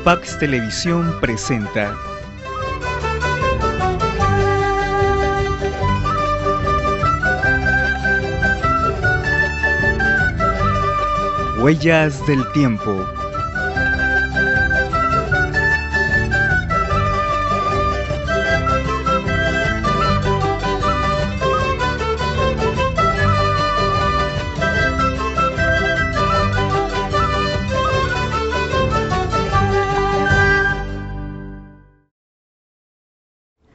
Pax Televisión presenta Huellas del Tiempo.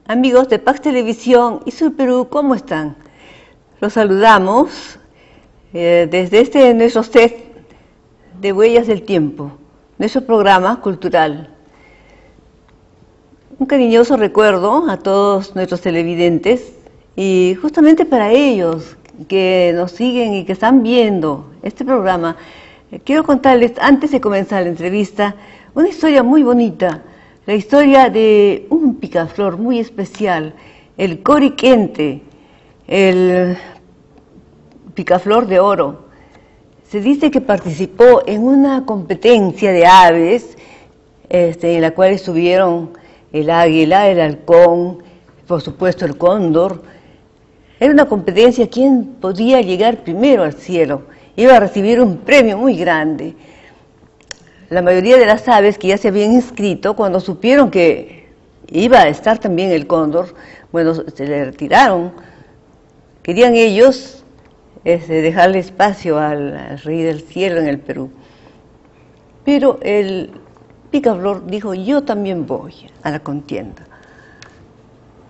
Amigos de Pax Televisión y Sur Perú, ¿cómo están? Los saludamos desde este nuestro set de Huellas del Tiempo, nuestro programa cultural. Un cariñoso recuerdo a todos nuestros televidentes y justamente para ellos que nos siguen y que están viendo este programa, quiero contarles, antes de comenzar la entrevista, una historia muy bonita. La historia de un picaflor muy especial, el coriquente, el picaflor de oro. Se dice que participó en una competencia de aves, en la cual estuvieron el águila, el halcón, por supuesto el cóndor. Era una competencia, quién podía llegar primero al cielo. Iba a recibir un premio muy grande. La mayoría de las aves que ya se habían inscrito, cuando supieron que iba a estar también el cóndor, bueno, se le retiraron. Querían ellos dejarle espacio al rey del cielo en el Perú. Pero el picaflor dijo, yo también voy a la contienda.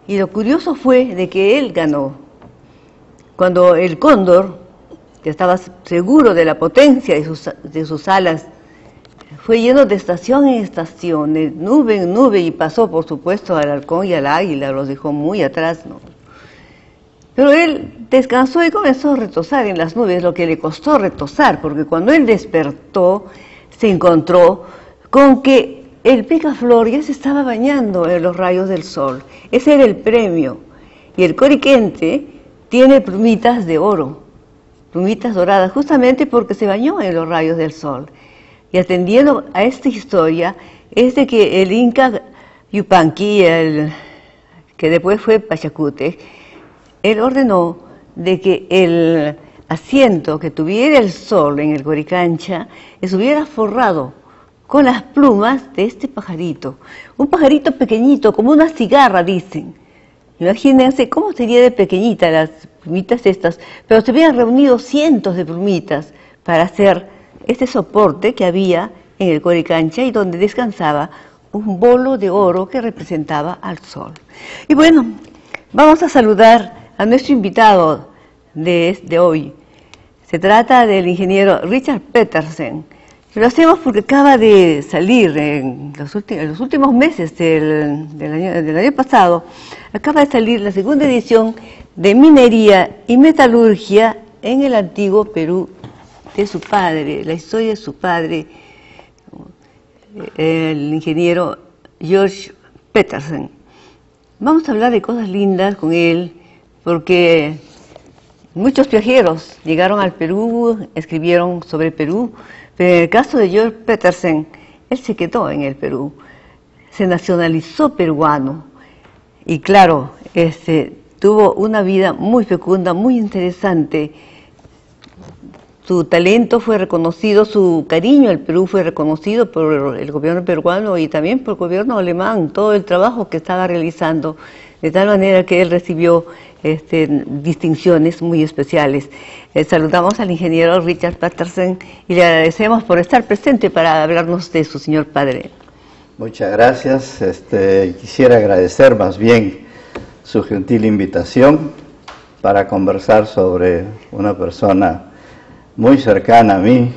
Y lo curioso fue de que él ganó. Cuando el cóndor, que estaba seguro de la potencia de sus alas, fue lleno de estación en estación, de nube en nube, y pasó, por supuesto, al halcón y al águila, los dejó muy atrás, ¿no? Pero él descansó y comenzó a retozar en las nubes, lo que le costó retozar, porque cuando él despertó, se encontró con que el picaflor ya se estaba bañando en los rayos del sol. Ese era el premio. Y el coriquente tiene plumitas de oro, plumitas doradas, justamente porque se bañó en los rayos del sol. Y atendiendo a esta historia, es de que el Inca Yupanqui, que después fue Pachacútec, él ordenó de que el asiento que tuviera el sol en el Coricancha estuviera forrado con las plumas de este pajarito. Un pajarito pequeñito, como una cigarra, dicen. Imagínense cómo sería de pequeñita las plumitas estas, pero se habían reunido cientos de plumitas para hacer este soporte que había en el Coricancha y donde descansaba un bolo de oro que representaba al sol. Y bueno, vamos a saludar a nuestro invitado de hoy. Se trata del ingeniero Richard Petersen. Lo hacemos porque acaba de salir en los últimos meses del año pasado, acaba de salir la segunda edición de Minería y Metalurgia en el antiguo Perú, de su padre, la historia de su padre, el ingeniero George Petersen. Vamos a hablar de cosas lindas con él, porque muchos viajeros llegaron al Perú, escribieron sobre el Perú, pero en el caso de George Petersen, él se quedó en el Perú, se nacionalizó peruano, y claro, tuvo una vida muy fecunda, muy interesante. Su talento fue reconocido, su cariño al Perú fue reconocido por el gobierno peruano y también por el gobierno alemán, todo el trabajo que estaba realizando, de tal manera que él recibió distinciones muy especiales. Saludamos al ingeniero Richard Petersen y le agradecemos por estar presente para hablarnos de su señor padre. Muchas gracias. Quisiera agradecer más bien su gentil invitación para conversar sobre una persona muy cercana a mí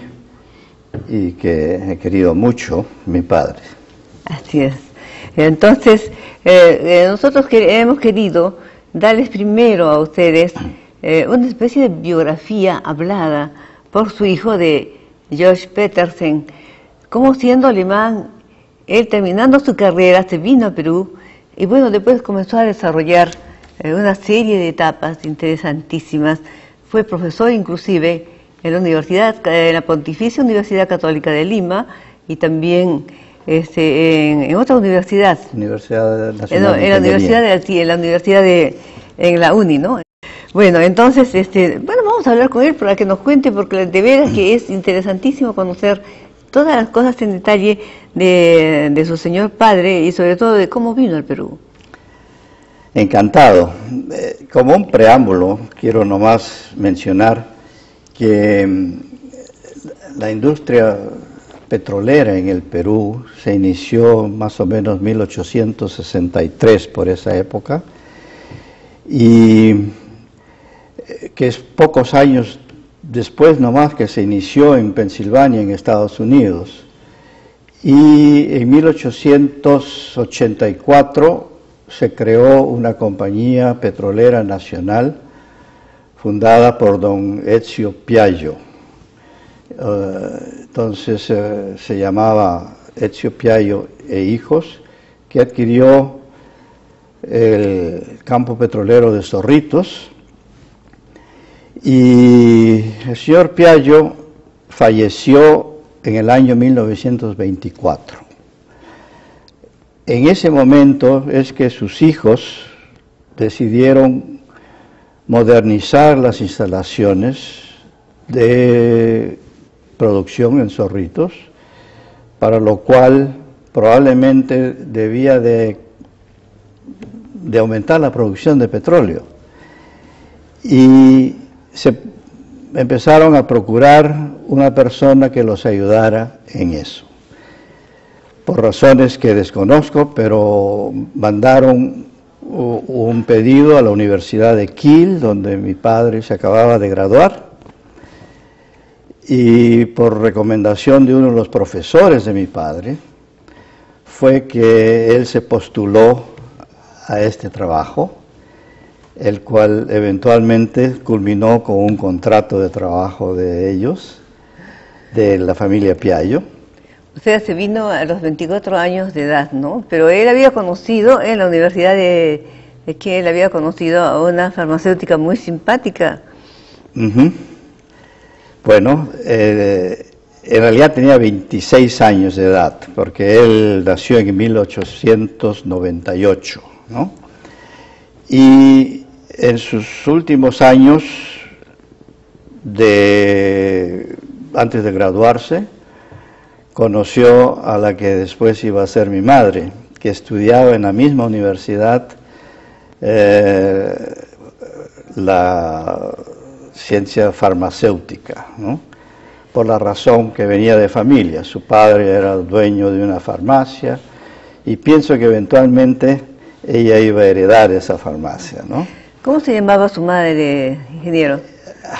y que he querido mucho, mi padre. Así es. Entonces, nosotros hemos querido darles primero a ustedes una especie de biografía hablada por su hijo de George Petersen. Como siendo alemán, él terminando su carrera se vino a Perú y bueno, después comenzó a desarrollar una serie de etapas interesantísimas. Fue profesor inclusive en la Pontificia Universidad Católica de Lima y también en otra universidad. Universidad Nacional En la universidad en la UNI, ¿no? Bueno, entonces, vamos a hablar con él para que nos cuente, porque de veras que es interesantísimo conocer todas las cosas en detalle de su señor padre y sobre todo de cómo vino al Perú. Encantado. Como un preámbulo, quiero nomás mencionar que la industria petrolera en el Perú se inició más o menos en 1863, por esa época, y que es pocos años después nomás que se inició en Pensilvania, en Estados Unidos. Y en 1884 se creó una compañía petrolera nacional fundada por don Ezio Piaggio. Entonces se llamaba Ezio Piaggio e Hijos, que adquirió el campo petrolero de Zorritos, y el señor Piaggio falleció en el año 1924. En ese momento es que sus hijos decidieron modernizar las instalaciones de producción en Zorritos, para lo cual probablemente debía de aumentar la producción de petróleo. Y se empezaron a procurar una persona que los ayudara en eso. Por razones que desconozco, pero mandaron un pedido a la Universidad de Kiel, donde mi padre se acababa de graduar, y por recomendación de uno de los profesores de mi padre, fue que él se postuló a este trabajo, el cual eventualmente culminó con un contrato de trabajo de ellos, de la familia Piaggio. O sea, se vino a los 24 años de edad, ¿no? Pero él había conocido en la universidad de que él había conocido a una farmacéutica muy simpática. Bueno, en realidad tenía 26 años de edad, porque él nació en 1898, ¿no? Y en sus últimos años, antes de graduarse, conoció a la que después iba a ser mi madre, que estudiaba en la misma universidad la ciencia farmacéutica, ¿no? Por la razón que venía de familia. Su padre era dueño de una farmacia y pienso que eventualmente ella iba a heredar esa farmacia, ¿no? ¿Cómo se llamaba su madre, ingeniero?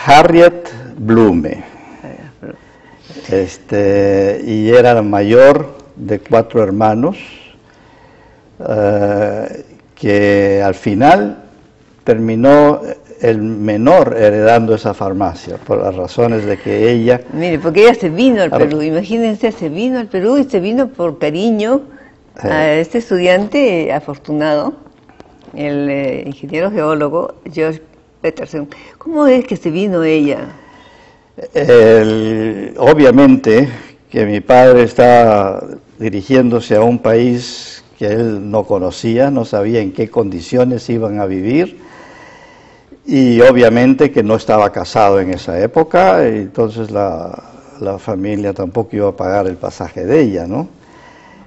Harriet Blume. Y era la mayor de 4 hermanos, que al final terminó el menor heredando esa farmacia, por las razones de que ella... Mire, porque ella se vino al Perú, imagínense, se vino al Perú y se vino por cariño a este estudiante afortunado, el ingeniero geólogo George Peterson. ¿Cómo es que se vino ella? Obviamente que mi padre estaba dirigiéndose a un país que él no conocía, no sabía en qué condiciones iban a vivir, y obviamente que no estaba casado en esa época, y entonces la familia tampoco iba a pagar el pasaje de ella, ¿no?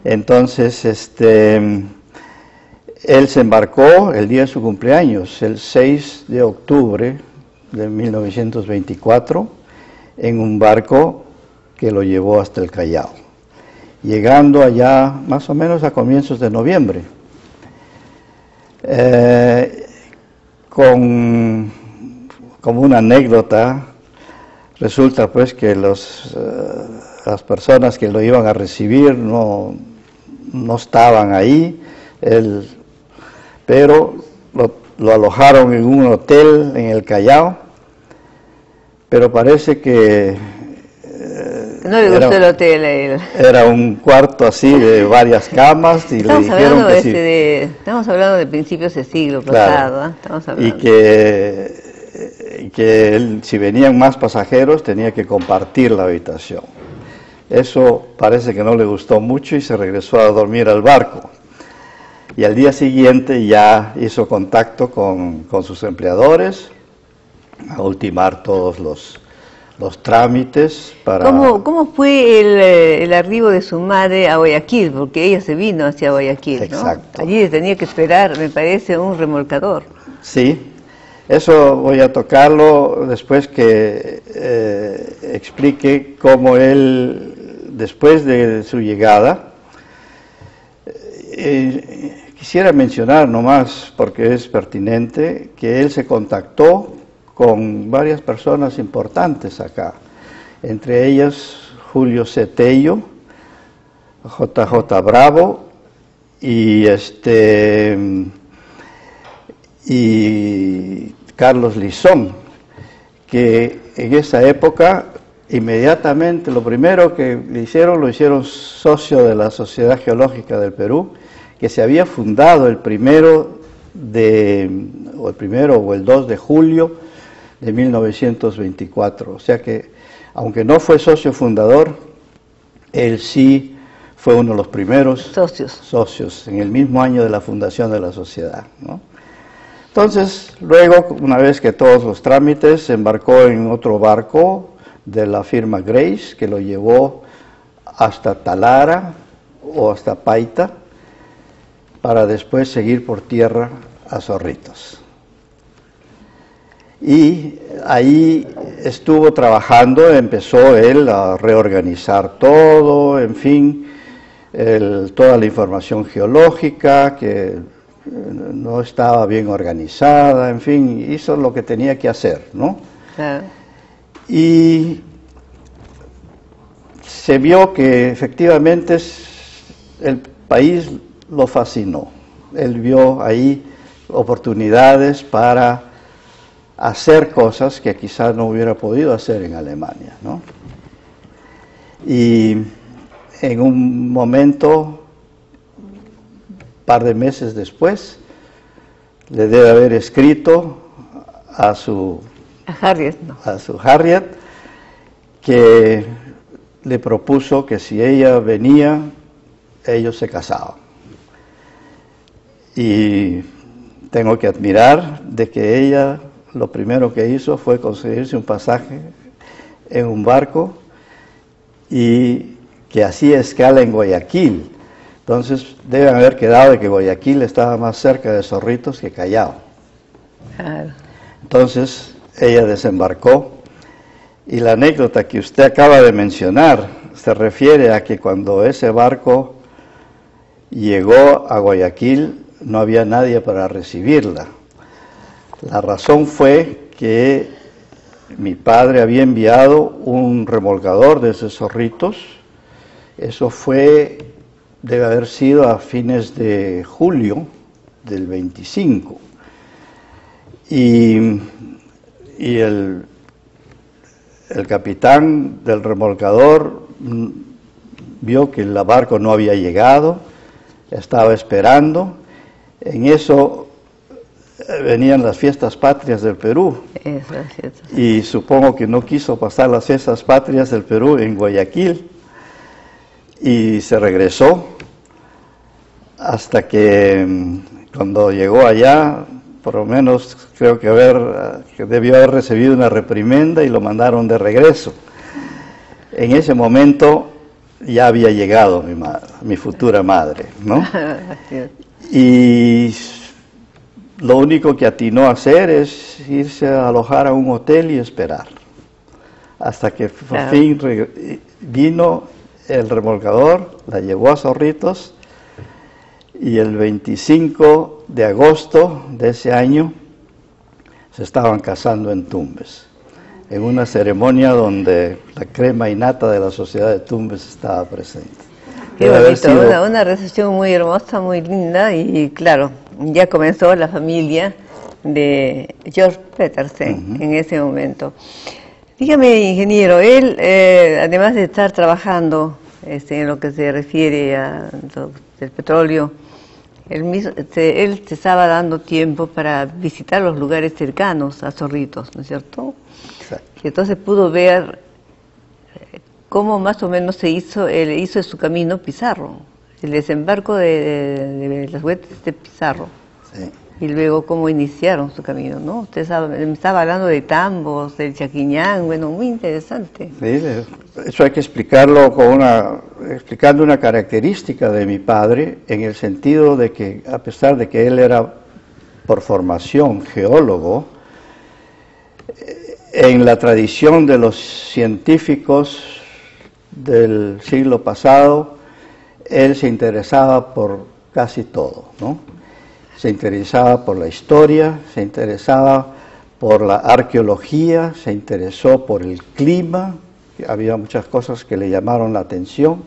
Entonces, él se embarcó el día de su cumpleaños, el 6 de octubre de 1924, en un barco que lo llevó hasta el Callao, llegando allá más o menos a comienzos de noviembre. Como una anécdota, resulta pues que las personas que lo iban a recibir no estaban ahí, pero lo alojaron en un hotel en el Callao, pero parece que no le gustó el hotel a él. Era un cuarto así de varias camas y le dijeron que sí. Estamos hablando de principios del siglo pasado, ¿eh? Estamos hablando. Y que él, si venían más pasajeros, tenía que compartir la habitación. Eso parece que no le gustó mucho y se regresó a dormir al barco. Y al día siguiente ya hizo contacto con sus empleadores, a ultimar todos los trámites para... ¿Cómo fue el arribo de su madre a Guayaquil? Porque ella se vino hacia Guayaquil, ¿no? Exacto. Allí tenía que esperar, me parece, un remolcador. Sí, eso voy a tocarlo después que explique cómo él, después de su llegada, quisiera mencionar nomás, porque es pertinente, que él se contactó con varias personas importantes acá, entre ellas Julio Cetello, JJ Bravo y Carlos Lizón, que en esa época inmediatamente lo primero que lo hicieron socio de la Sociedad Geológica del Perú, que se había fundado el 2 de julio de 1924. O sea que, aunque no fue socio fundador, él sí fue uno de los primeros socios en el mismo año de la fundación de la sociedad, ¿no? Entonces, luego, una vez que todos los trámites, se embarcó en otro barco de la firma Grace, que lo llevó hasta Talara o hasta Paita, para después seguir por tierra a Zorritos. Y ahí estuvo trabajando, empezó él a reorganizar todo, en fin, toda la información geológica que no estaba bien organizada, en fin, hizo lo que tenía que hacer, ¿no? Y se vio que efectivamente el país lo fascinó. Él vio ahí oportunidades para hacer cosas que quizás no hubiera podido hacer en Alemania, ¿no? Y en un momento, par de meses después, le debe haber escrito a su Harriet, que le propuso que si ella venía, ellos se casaban. Y tengo que admirar de que ella lo primero que hizo fue conseguirse un pasaje en un barco y que hacía escala en Guayaquil. Entonces deben haber quedado de que Guayaquil estaba más cerca de Zorritos que Callao. Claro. Entonces ella desembarcó y la anécdota que usted acaba de mencionar se refiere a que cuando ese barco llegó a Guayaquil no había nadie para recibirla. La razón fue que mi padre había enviado un remolcador desde Zorritos. Eso debe haber sido a fines de julio del 25. Y el capitán del remolcador vio que el barco no había llegado, estaba esperando. En eso venían las fiestas patrias del Perú. Y supongo que no quiso pasar las fiestas patrias del Perú en Guayaquil. Y se regresó hasta que cuando llegó allá, por lo menos creo que debió haber recibido una reprimenda y lo mandaron de regreso. En ese momento ya había llegado mi futura madre, ¿no? Y lo único que atinó a hacer es irse a alojar a un hotel y esperar, hasta que por fin vino el remolcador, la llevó a Zorritos, y el 25 de agosto de ese año se estaban casando en Tumbes, en una ceremonia donde la crema innata de la sociedad de Tumbes estaba presente. Qué bonito, una recepción muy hermosa, muy linda, y claro, ya comenzó la familia de Georg Petersen en ese momento. Dígame, ingeniero, él, además de estar trabajando en lo que se refiere al petróleo, él se estaba dando tiempo para visitar los lugares cercanos a Zorritos, ¿no es cierto? Exacto. Y entonces pudo ver cómo más o menos hizo su camino Pizarro, el desembarco de las huestes de Pizarro. Sí. Y luego cómo iniciaron su camino, ¿no? Usted me estaba hablando de tambos, del Chaquiñán, bueno, muy interesante. Sí, eso hay que explicarlo explicando una característica de mi padre, en el sentido de que, a pesar de que él era por formación geólogo, en la tradición de los científicos del siglo pasado, él se interesaba por casi todo, ¿no? Se interesaba por la historia, se interesaba por la arqueología, se interesó por el clima, había muchas cosas que le llamaron la atención,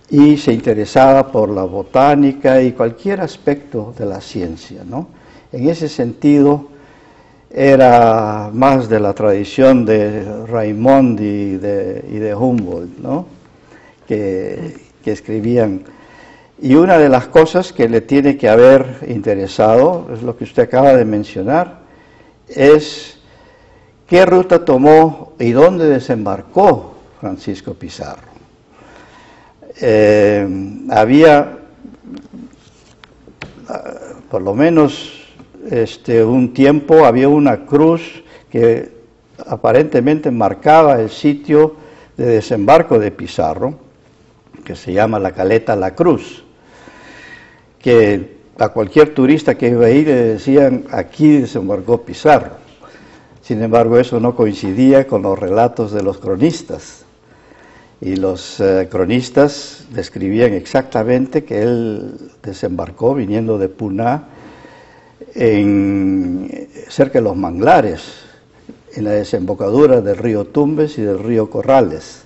y se interesaba por la botánica y cualquier aspecto de la ciencia, ¿no? En ese sentido, era más de la tradición de Raimond y de Humboldt, ¿no? que escribían. Y una de las cosas que le tiene que haber interesado, es lo que usted acaba de mencionar, es qué ruta tomó y dónde desembarcó Francisco Pizarro. Había, por lo menos un tiempo, había una cruz que aparentemente marcaba el sitio de desembarco de Pizarro, que se llama la Caleta La Cruz, que a cualquier turista que iba ahí le decían, aquí desembarcó Pizarro. Sin embargo, eso no coincidía con los relatos de los cronistas. Y los cronistas describían exactamente que él desembarcó viniendo de Puná, cerca de los manglares, en la desembocadura del río Tumbes y del río Corrales.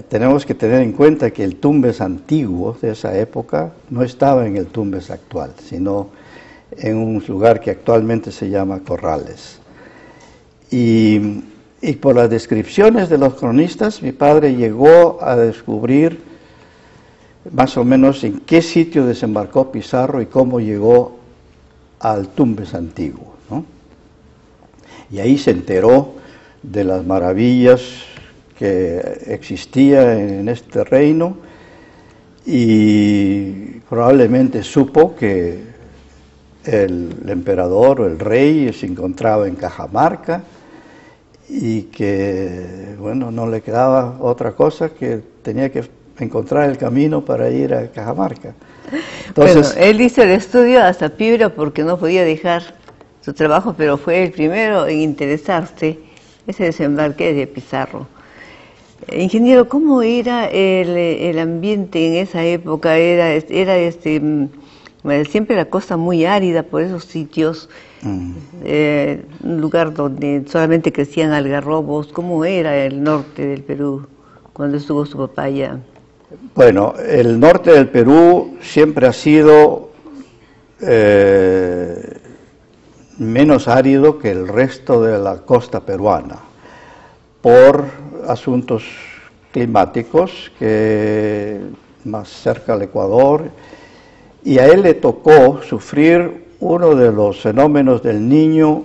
Tenemos que tener en cuenta que el Tumbes antiguo de esa época no estaba en el Tumbes actual, sino en un lugar que actualmente se llama Corrales. Y por las descripciones de los cronistas, mi padre llegó a descubrir más o menos en qué sitio desembarcó Pizarro y cómo llegó al Tumbes antiguo, ¿no? Y ahí se enteró de las maravillas que existía en este reino, y probablemente supo que el emperador o el rey se encontraba en Cajamarca y que, bueno, no le quedaba otra cosa que tenía que encontrar el camino para ir a Cajamarca. Entonces, bueno, él hizo el estudio hasta Piura porque no podía dejar su trabajo, pero fue el primero en interesarse ese desembarque de Pizarro. Ingeniero, ¿cómo era el ambiente en esa época? Era siempre la costa muy árida por esos sitios, un lugar donde solamente crecían algarrobos. ¿Cómo era el norte del Perú cuando estuvo su papá allá? Bueno, el norte del Perú siempre ha sido menos árido que el resto de la costa peruana, por asuntos climáticos, que más cerca al Ecuador, y a él le tocó sufrir uno de los fenómenos del Niño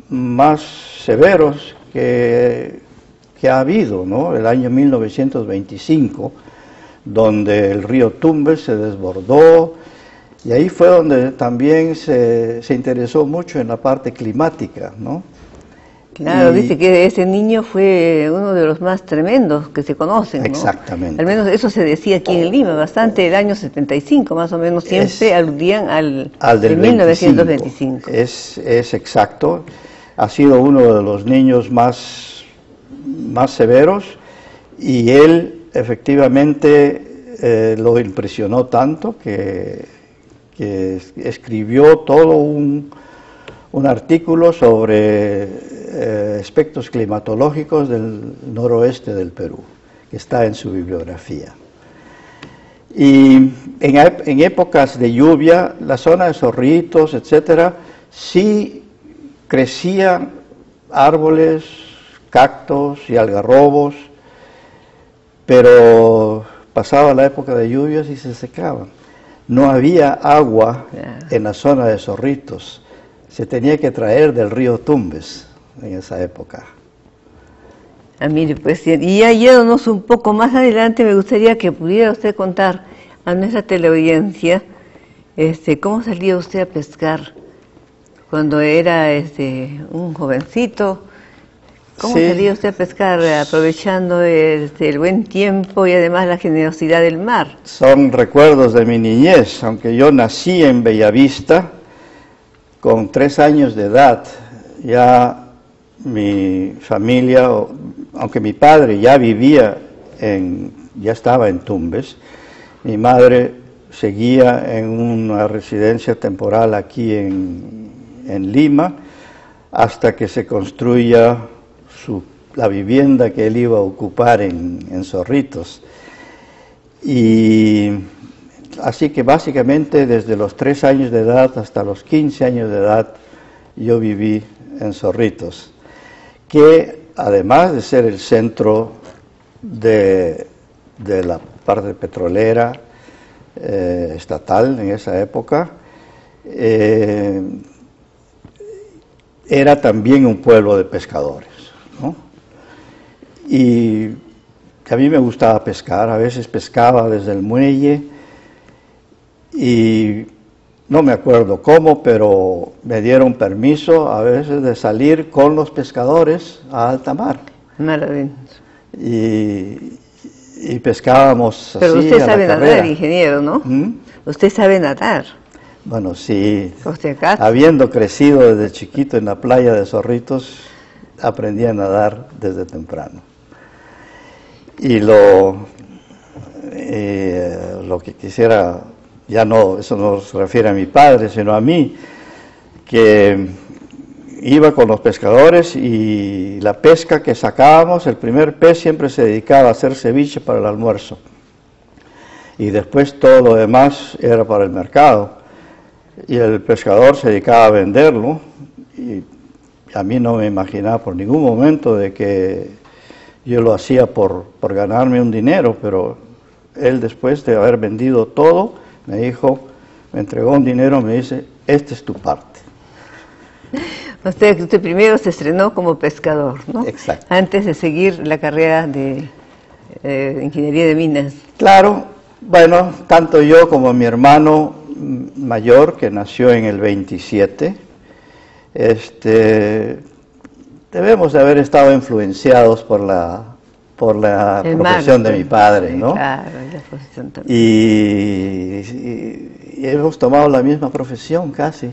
más severos que ha habido, ¿no? El año 1925, donde el río Tumbes se desbordó, y ahí fue donde también se interesó mucho en la parte climática, ¿no? Claro, dice que ese niño fue uno de los más tremendos que se conocen, ¿no? Exactamente. Al menos eso se decía aquí en Lima, bastante, el año 75 más o menos, siempre aludían al del 1925. Es exacto, ha sido uno de los niños más severos, y él efectivamente lo impresionó tanto que escribió todo un artículo sobre aspectos climatológicos del noroeste del Perú, que está en su bibliografía. Y en épocas de lluvia, la zona de Zorritos, etcétera, sí crecían árboles, cactos y algarrobos, pero pasaba la época de lluvias y se secaban. No había agua en la zona de Zorritos, se tenía que traer del río Tumbes en esa época. Mire, pues, y ya yéndonos un poco más adelante, me gustaría que pudiera usted contar a nuestra teleaudiencia cómo salía usted a pescar cuando era un jovencito. ¿Cómo salía usted a pescar aprovechando el buen tiempo y además la generosidad del mar? Son recuerdos de mi niñez, aunque yo nací en Bellavista con 3 años de edad. Ya mi familia, aunque mi padre ya ya estaba en Tumbes, mi madre seguía en una residencia temporal aquí en Lima hasta que se construya la vivienda que él iba a ocupar en Zorritos. Y así que básicamente desde los 3 años de edad hasta los 15 años de edad yo viví en Zorritos, que además de ser el centro de la parte petrolera estatal en esa época, era también un pueblo de pescadores, ¿no? Y a mí me gustaba pescar, a veces pescaba desde el muelle y no me acuerdo cómo, pero me dieron permiso a veces de salir con los pescadores a alta mar. Maravilloso. Y pescábamos así. Pero usted a sabe la nadar, carrera. ingeniero, ¿no? Usted sabe nadar. Bueno, sí. ¿Usted Habiendo crecido desde chiquito en la playa de Zorritos, aprendí a nadar desde temprano. Y lo que quisiera, ya no, eso no se refiere a mi padre, sino a mí, que iba con los pescadores y la pesca que sacábamos, el primer pez siempre se dedicaba a hacer ceviche para el almuerzo. Y después todo lo demás era para el mercado. Y el pescador se dedicaba a venderlo. Y a mí no me imaginaba por ningún momento de que yo lo hacía por ganarme un dinero, pero él después de haber vendido todo, me entregó un dinero, me dice, esta es tu parte. Usted primero se estrenó como pescador, ¿no? Exacto. Antes de seguir la carrera de ingeniería de minas. Claro, bueno, tanto yo como mi hermano mayor, que nació en el 27, debemos de haber estado influenciados por la profesión de mi padre, ¿no? Claro, la profesión también. Y hemos tomado la misma profesión casi,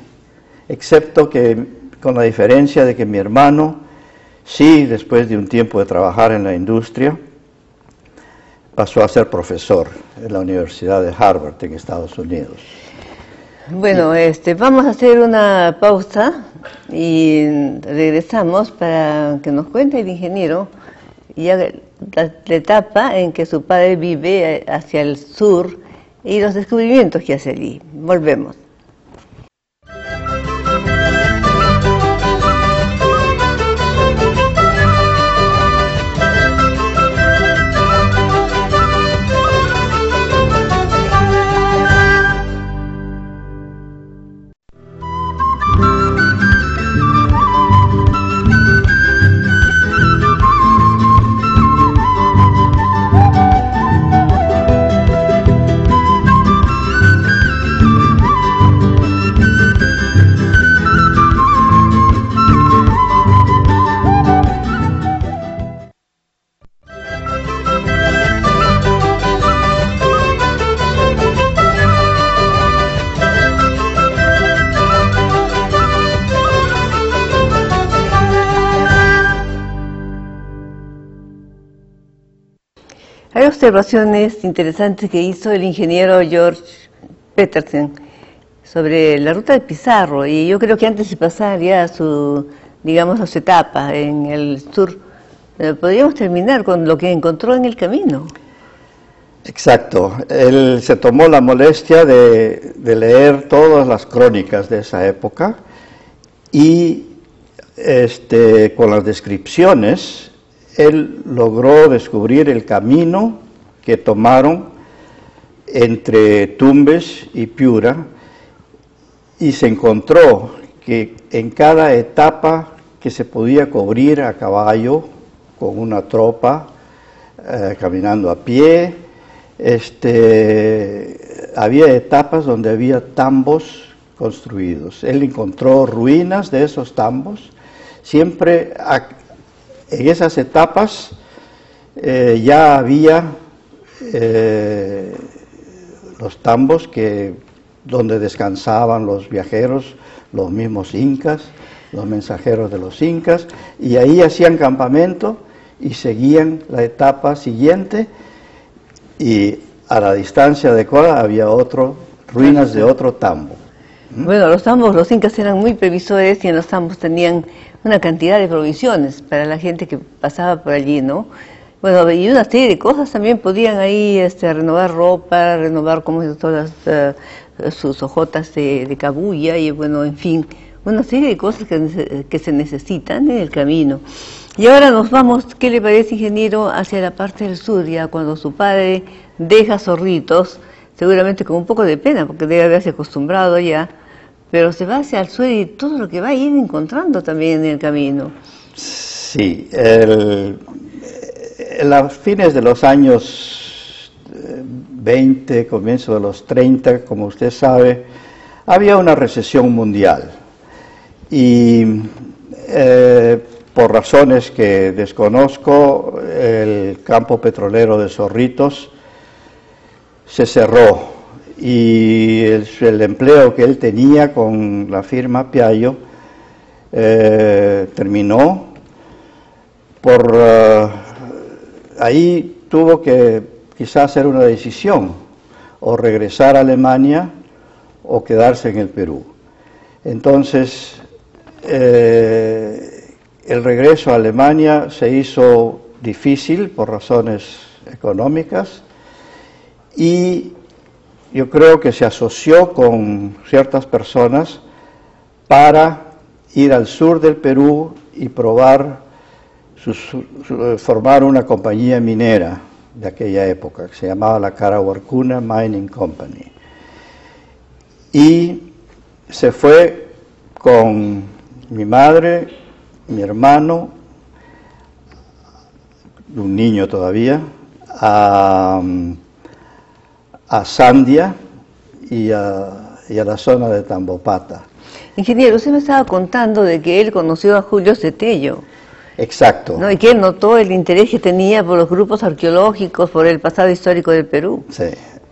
excepto que con la diferencia de que mi hermano, sí, después de un tiempo de trabajar en la industria, pasó a ser profesor en la Universidad de Harvard en Estados Unidos. Bueno, vamos a hacer una pausa y regresamos para que nos cuente el ingeniero ya la etapa en que su padre vive hacia el sur y los descubrimientos que hace allí. Volvemos. Hay observaciones interesantes que hizo el ingeniero George Petersen sobre la ruta de Pizarro, y yo creo que antes de pasar ya a su etapa en el sur, podríamos terminar con lo que encontró en el camino. Con Él se tomó la molestia de leer todas las crónicas de esa época y con las descripciones él logró descubrir el camino que tomaron entre Tumbes y Piura, y se encontró que en cada etapa que se podía cubrir a caballo con una tropa, caminando a pie. Había etapas donde había tambos construidos. Él encontró ruinas de esos tambos. Siempre en esas etapas ya había los tambos donde descansaban los viajeros, los mismos incas, los mensajeros de los incas, y ahí hacían campamento y seguían la etapa siguiente, y a la distancia adecuada había ruinas de otro tambo. Bueno, los incas eran muy previsores y en los tambos tenían una cantidad de provisiones para la gente que pasaba por allí, ¿no? Bueno, y una serie de cosas también podían ahí renovar ropa, renovar como todas sus hojotas de cabuya y bueno, en fin, una serie de cosas que se necesitan en el camino. Y ahora nos vamos, ¿qué le parece, ingeniero?, hacia la parte del sur, ya cuando su padre deja Zorritos, seguramente con un poco de pena, porque debe haberse acostumbrado ya, pero se va hacia el sur y todo lo que va a ir encontrando también en el camino. Sí, a fines de los años 20, comienzo de los 30, como usted sabe, había una recesión mundial y por razones que desconozco, el campo petrolero de Zorritos se cerró y el empleo que él tenía con la firma Piaggio terminó. Ahí tuvo que quizás hacer una decisión, o regresar a Alemania o quedarse en el Perú. Entonces, el regreso a Alemania se hizo difícil por razones económicas y yo creo que se asoció con ciertas personas para ir al sur del Perú y probar formar una compañía minera de aquella época, que se llamaba la Carahuarcuna Mining Company. Y se fue con mi madre, mi hermano, un niño todavía, a Sandia y a la zona de Tambopata. Ingeniero, usted me estaba contando de que él conoció a Julio Cetello. Exacto. ¿No? Y que él notó el interés que tenía por los grupos arqueológicos, por el pasado histórico del Perú. Sí,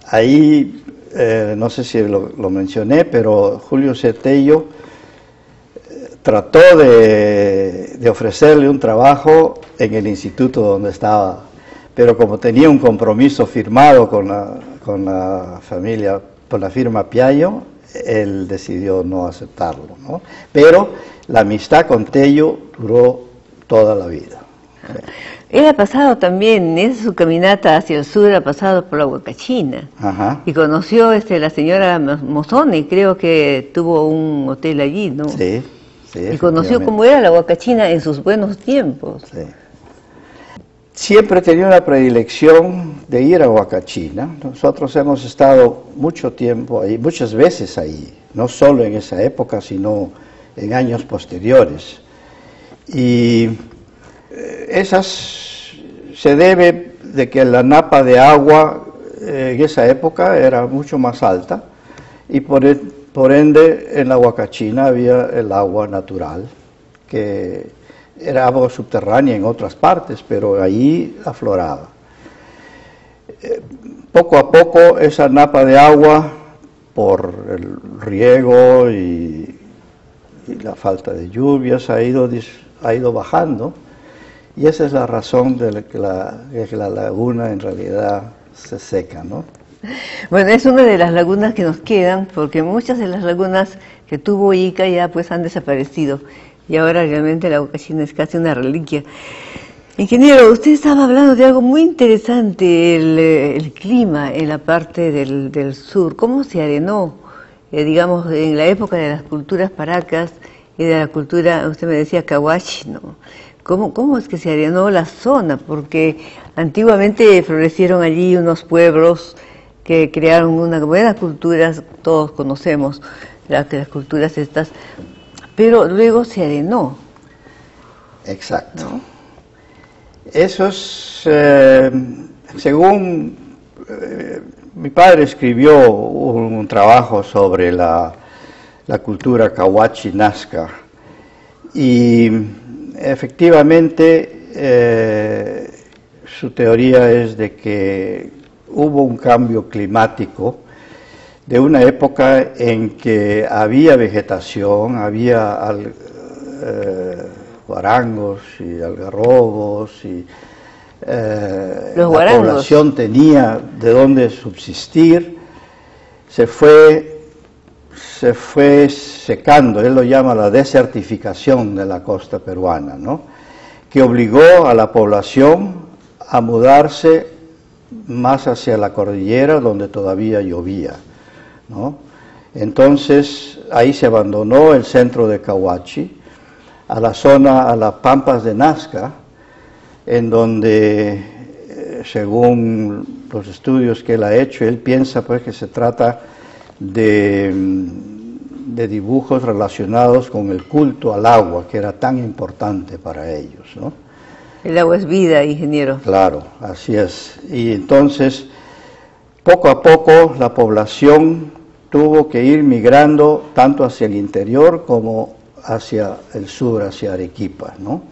ahí no sé si lo mencioné, pero Julio Cetello trató de ofrecerle un trabajo en el instituto donde estaba, pero como tenía un compromiso firmado con la familia, con la firma Piaggio, él decidió no aceptarlo, ¿no? Pero la amistad con Tello duró toda la vida. Él ha pasado también, en su caminata hacia el sur, ha pasado por la Huacachina. Ajá. Y conoció la señora Mozone, creo que tuvo un hotel allí, ¿no? Sí, sí. Y conoció cómo era la Huacachina en sus buenos tiempos. Sí. Siempre tenía una predilección de ir a Huacachina. Nosotros hemos estado mucho tiempo ahí, muchas veces ahí, no solo en esa época, sino en años posteriores. Y esas se debe de que la napa de agua en esa época era mucho más alta y por ende en la Huacachina había el agua natural, que era agua subterránea en otras partes, pero ahí afloraba. Poco a poco esa napa de agua, por el riego y la falta de lluvias, ha ido bajando, y esa es la razón de que la laguna en realidad se seca, ¿no? Bueno, es una de las lagunas que nos quedan, porque muchas de las lagunas que tuvo Ica ya pues han desaparecido, y ahora realmente la Huacachina es casi una reliquia. Ingeniero, usted estaba hablando de algo muy interesante, el clima en la parte del sur, cómo se arenó, digamos, en la época de las culturas paracas y de la cultura, usted me decía, cahuachi, ¿no? ¿Cómo es que se arenó la zona? Porque antiguamente florecieron allí unos pueblos que crearon una buena cultura, todos conocemos las culturas estas, pero luego se arenó. Exacto. ¿No? Eso es, según mi padre escribió un trabajo sobre la cultura Cahuachi Nazca, y efectivamente su teoría es de que hubo un cambio climático de una época en que había vegetación, había guarangos y algarrobos, y la población tenía de dónde subsistir. Se fue secando, él lo llama la desertificación de la costa peruana, ¿no? Que obligó a la población a mudarse más hacia la cordillera, donde todavía llovía, ¿no? Entonces ahí se abandonó el centro de Cahuachi a la zona, a las pampas de Nazca, en donde, según los estudios que él ha hecho, él piensa pues que se trata de dibujos relacionados con el culto al agua, que era tan importante para ellos, ¿no? El agua es vida, ingeniero. Claro, así es. Y entonces, poco a poco, la población tuvo que ir migrando tanto hacia el interior como hacia el sur, hacia Arequipa, ¿no?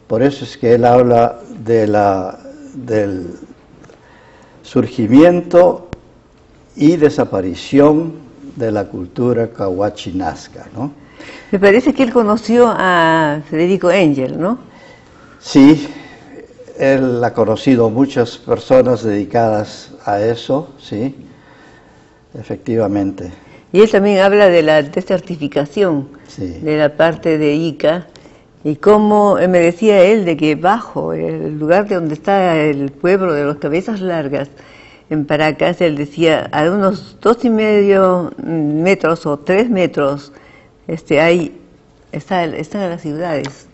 Por eso es que él habla del surgimiento y desaparición de la cultura Cahuachi Nazca, ¿no? Me parece que él conoció a Federico Engel, ¿no? Sí, él ha conocido muchas personas dedicadas a eso, sí, efectivamente. Y él también habla de la desertificación, sí, de la parte de Ica, y cómo me decía él de que bajo el lugar de donde está el pueblo de los Cabezas Largas, en Paracas, él decía, a unos 2,5 metros o 3 metros están las ciudades.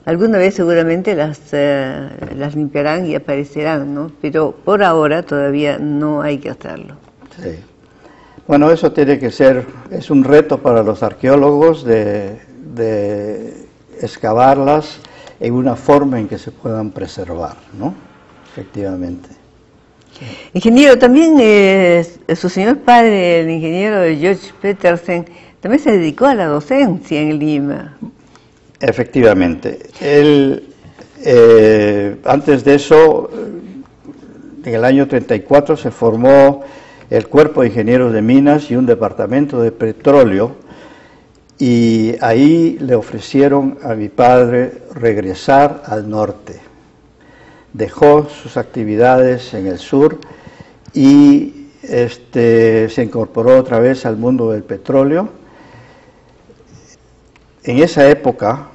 Alguna vez seguramente las limpiarán y aparecerán, ¿no? Pero por ahora todavía no hay que hacerlo. Sí. Bueno, eso tiene que ser, es un reto para los arqueólogos de excavarlas en una forma en que se puedan preservar, ¿no? Efectivamente. Ingeniero, también su señor padre, el ingeniero George Petersen, también se dedicó a la docencia en Lima. Efectivamente. Él, antes de eso, en el año 34 se formó el Cuerpo de Ingenieros de Minas y un departamento de petróleo, y ahí le ofrecieron a mi padre regresar al norte. Dejó sus actividades en el sur y se incorporó otra vez al mundo del petróleo. En esa época,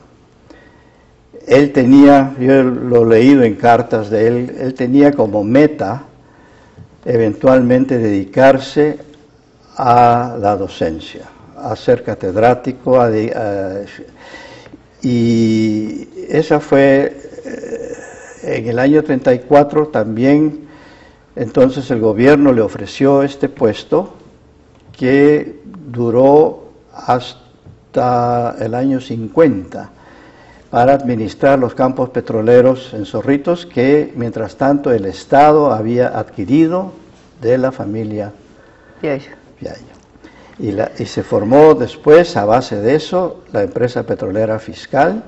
él tenía, yo lo he leído en cartas de él, él tenía como meta eventualmente dedicarse a la docencia, a ser catedrático, y esa fue en el año 34 también. Entonces el gobierno le ofreció este puesto que duró hasta el año 50 para administrar los campos petroleros en Zorritos, que mientras tanto el Estado había adquirido de la familia Fiallo. Y se formó después, a base de eso, la empresa petrolera Fiscal,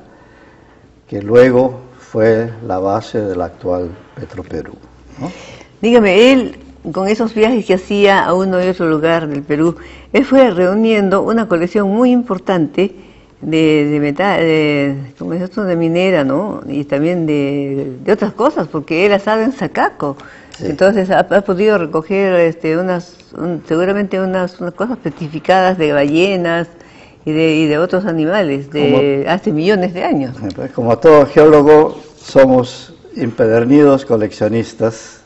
que luego fue la base del actual Petroperú, ¿no? Dígame, él, con esos viajes que hacía a uno y otro lugar del Perú, él fue reuniendo una colección muy importante de metal, de minera, ¿no? Y también de otras cosas, porque él ha estado en Sacaco. Sí. Entonces ha podido recoger seguramente unas cosas petrificadas de ballenas y de otros animales de hace millones de años. Como todo geólogo, somos empedernidos coleccionistas,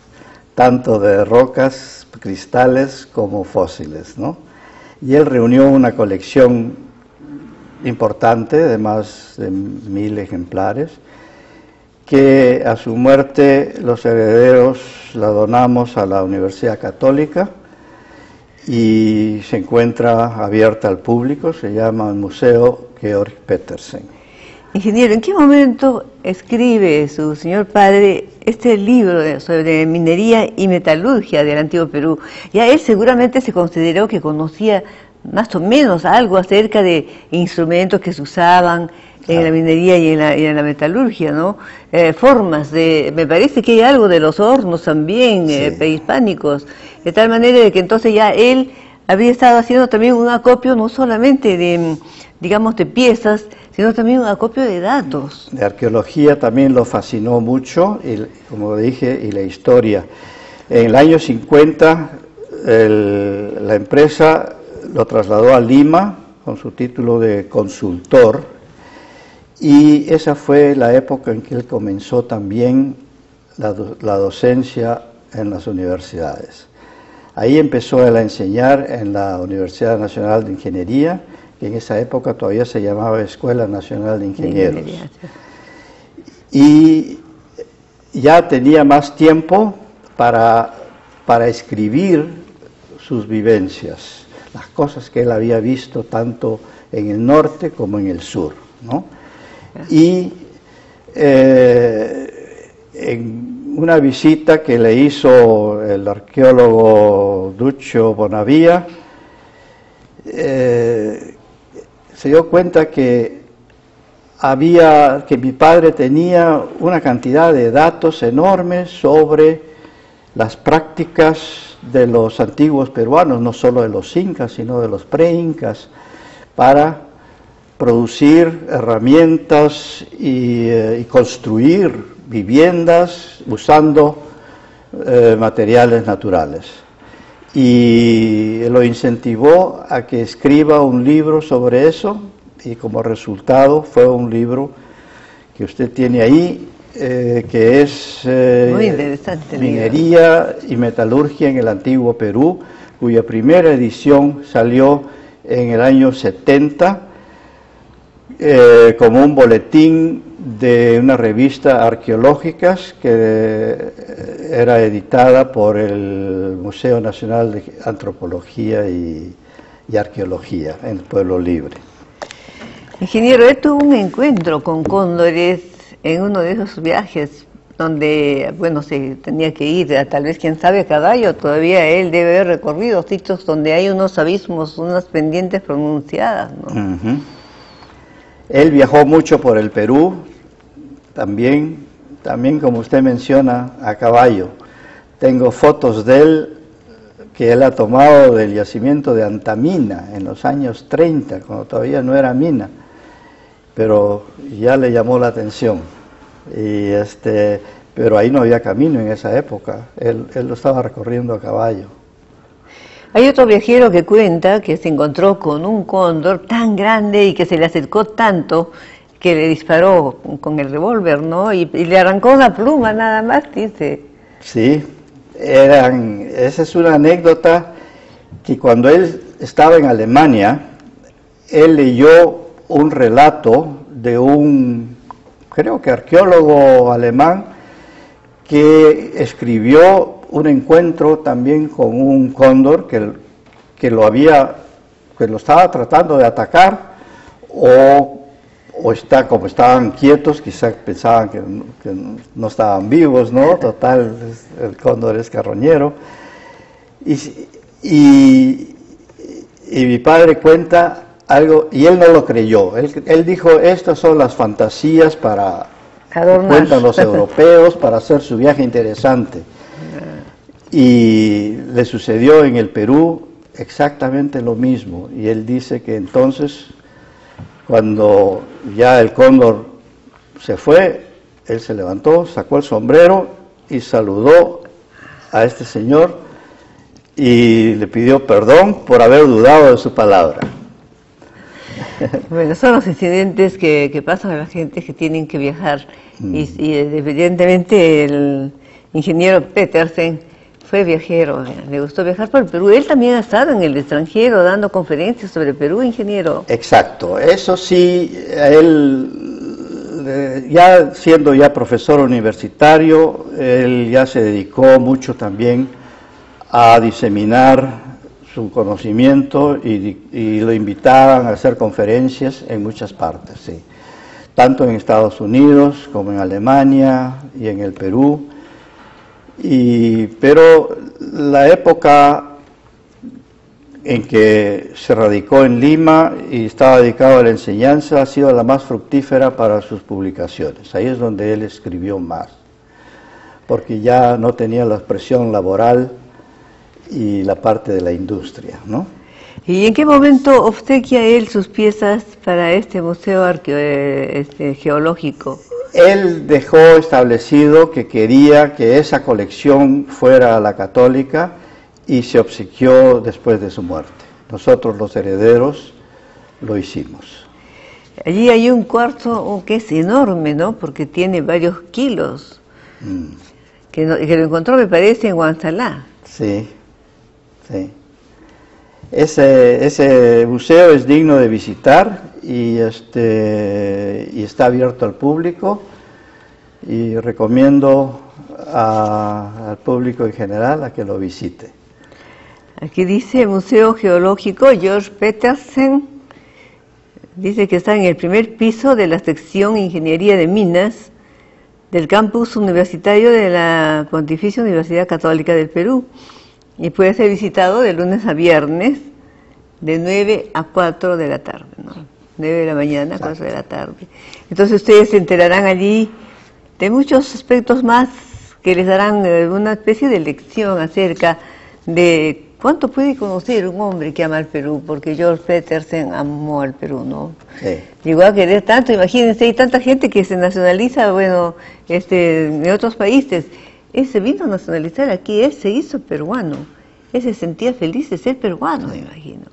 tanto de rocas, cristales como fósiles, ¿no? Y él reunió una colección importante de más de 1000 ejemplares, que a su muerte los herederos la donamos a la Universidad Católica y se encuentra abierta al público, se llama el Museo Georg Petersen. Ingeniero, ¿en qué momento escribe su señor padre este libro sobre minería y metalurgia del antiguo Perú? Ya él seguramente se consideró que conocía más o menos algo acerca de instrumentos que se usaban en la minería y en la metalurgia, ¿no? Formas de, me parece que hay algo de los hornos también, prehispánicos, de tal manera de que entonces ya él había estado haciendo también un acopio no solamente de, digamos, de piezas, sino también un acopio de datos. La arqueología también lo fascinó mucho, y, como dije, y la historia. En el año 50, la empresa lo trasladó a Lima con su título de consultor, y esa fue la época en que él comenzó también la docencia en las universidades. Ahí empezó él a enseñar en la Universidad Nacional de Ingeniería, que en esa época todavía se llamaba Escuela Nacional de Ingenieros. Y ya tenía más tiempo para escribir sus vivencias, las cosas que él había visto tanto en el norte como en el sur, ¿no? Y en una visita que le hizo el arqueólogo Duccio Bonavia, se dio cuenta que mi padre tenía una cantidad de datos enormes sobre las prácticas de los antiguos peruanos, no solo de los incas, sino de los pre-incas, para producir herramientas y construir viviendas usando materiales naturales. Y lo incentivó a que escriba un libro sobre eso, y como resultado fue un libro que usted tiene ahí, que es muy interesante, Minería y Metalurgia en el Antiguo Perú, cuya primera edición salió en el año 70 como un boletín de una revista arqueológica que era editada por el Museo Nacional de Antropología y Arqueología en Pueblo Libre. Ingeniero, él tuvo un encuentro con cóndores en uno de esos viajes donde, bueno, se tenía que ir, tal vez, quién sabe, a caballo. Todavía él debe haber recorrido sitios donde hay unos abismos, unas pendientes pronunciadas, ¿no? Él viajó mucho por el Perú, también como usted menciona, a caballo. Tengo fotos de él que él ha tomado del yacimiento de Antamina en los años 30, cuando todavía no era mina, pero ya le llamó la atención. Pero ahí no había camino en esa época, él lo estaba recorriendo a caballo. Hay otro viajero que cuenta que se encontró con un cóndor tan grande y que se le acercó tanto que le disparó con el revólver, ¿no? Y le arrancó una pluma nada más, dice. Sí, esa es una anécdota que cuando él estaba en Alemania, él leyó un relato de un, creo que arqueólogo alemán, que escribió un encuentro también con un cóndor que lo estaba tratando de atacar, como estaban quietos, quizás pensaban que no estaban vivos, ¿no? Total, el cóndor es carroñero. Y mi padre cuenta algo, y él no lo creyó. Él dijo, estas son las fantasías para que cuentan los europeos para hacer su viaje interesante. Y le sucedió en el Perú exactamente lo mismo. Y él dice que entonces, cuando ya el cóndor se fue, él se levantó, sacó el sombrero y saludó a este señor y le pidió perdón por haber dudado de su palabra. Bueno, son los incidentes que pasan a la gente que tienen que viajar. Y evidentemente el ingeniero Petersen fue viajero, le gustó viajar por el Perú. Él también ha estado en el extranjero dando conferencias sobre Perú, ingeniero. Exacto, eso sí, él ya siendo ya profesor universitario, él ya se dedicó mucho también a diseminar su conocimiento y lo invitaban a hacer conferencias en muchas partes, sí. tanto en Estados Unidos como en Alemania y en el Perú. Pero la época en que se radicó en Lima y estaba dedicado a la enseñanza ha sido la más fructífera para sus publicaciones. Ahí es donde él escribió más, porque ya no tenía la presión laboral y la parte de la industria, ¿no? ¿Y en qué momento obsequia él sus piezas para este museo geológico? Él dejó establecido que quería que esa colección fuera la católica y se obsequió después de su muerte. Nosotros los herederos lo hicimos. Allí hay un cuarzo que es enorme, ¿no? Porque tiene varios kilos. Que lo encontró, me parece, en Huanzalá. Sí, sí. Ese museo es digno de visitar y está abierto al público, y recomiendo al público en general a que lo visite. Aquí dice Museo Geológico George Petersen, dice que está en el primer piso de la sección Ingeniería de Minas del campus universitario de la Pontificia Universidad Católica del Perú, y puede ser visitado de lunes a viernes de 9 a 4 de la tarde, ¿no? 9 de la mañana a 4 de la tarde. Entonces ustedes se enterarán allí de muchos aspectos más que les darán una especie de lección acerca de cuánto puede conocer un hombre que ama al Perú, porque George Petersen amó al Perú, ¿no? Sí. Llegó a querer tanto, imagínense, hay tanta gente que se nacionaliza, bueno, en otros países. Él se vino a nacionalizar aquí, él se hizo peruano, él se sentía feliz de ser peruano, me imagino.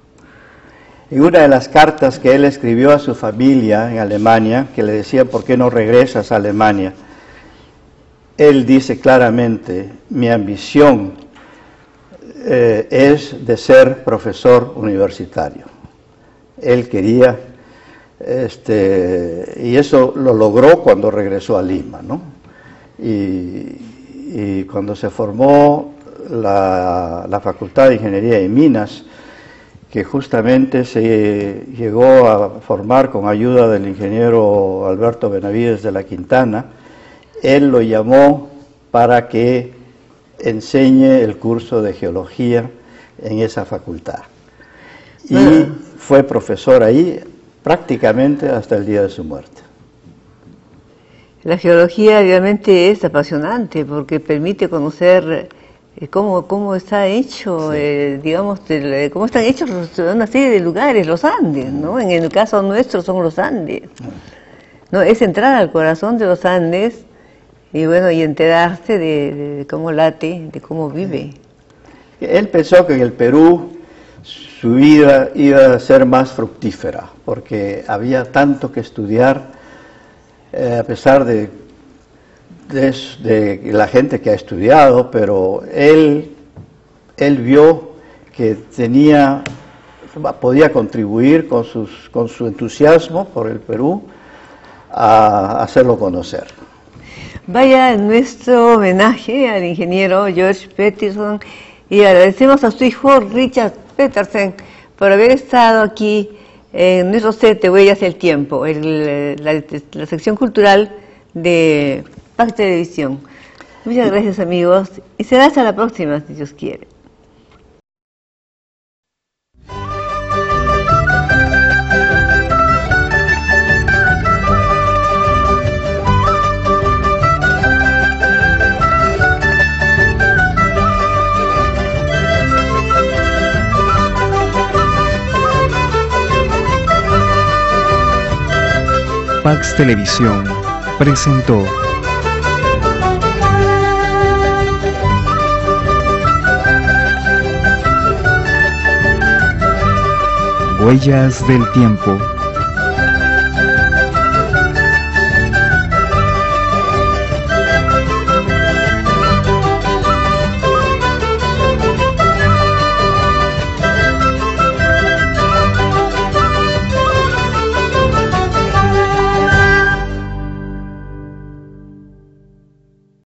En una de las cartas que él escribió a su familia en Alemania, que le decía, ¿por qué no regresas a Alemania?, él dice claramente, mi ambición es de ser profesor universitario. Él quería, y eso lo logró cuando regresó a Lima, ¿no? Y cuando se formó la Facultad de Ingeniería de Minas, que justamente se llegó a formar con ayuda del ingeniero Alberto Benavides de la Quintana, él lo llamó para que enseñe el curso de geología en esa facultad. Y fue profesor ahí prácticamente hasta el día de su muerte. La geología realmente es apasionante porque permite conocer cómo está hecho, digamos, cómo están hechos una serie de lugares, los Andes, ¿no? En el caso nuestro son los Andes. No, es entrar al corazón de los Andes y bueno, y enterarse de cómo late, de cómo vive. Él pensó que en el Perú su vida iba a ser más fructífera, porque había tanto que estudiar, a pesar de la gente que ha estudiado, pero él vio que podía contribuir con su entusiasmo por el Perú a hacerlo conocer. Vaya nuestro homenaje al ingeniero George Petersen y agradecemos a su hijo Richard Petersen por haber estado aquí en nuestro set de Huellas del Tiempo, la sección cultural de PAC Televisión. Muchas gracias, amigos, y será hasta la próxima, si Dios quiere. Pax Televisión presentó Huellas del Tiempo.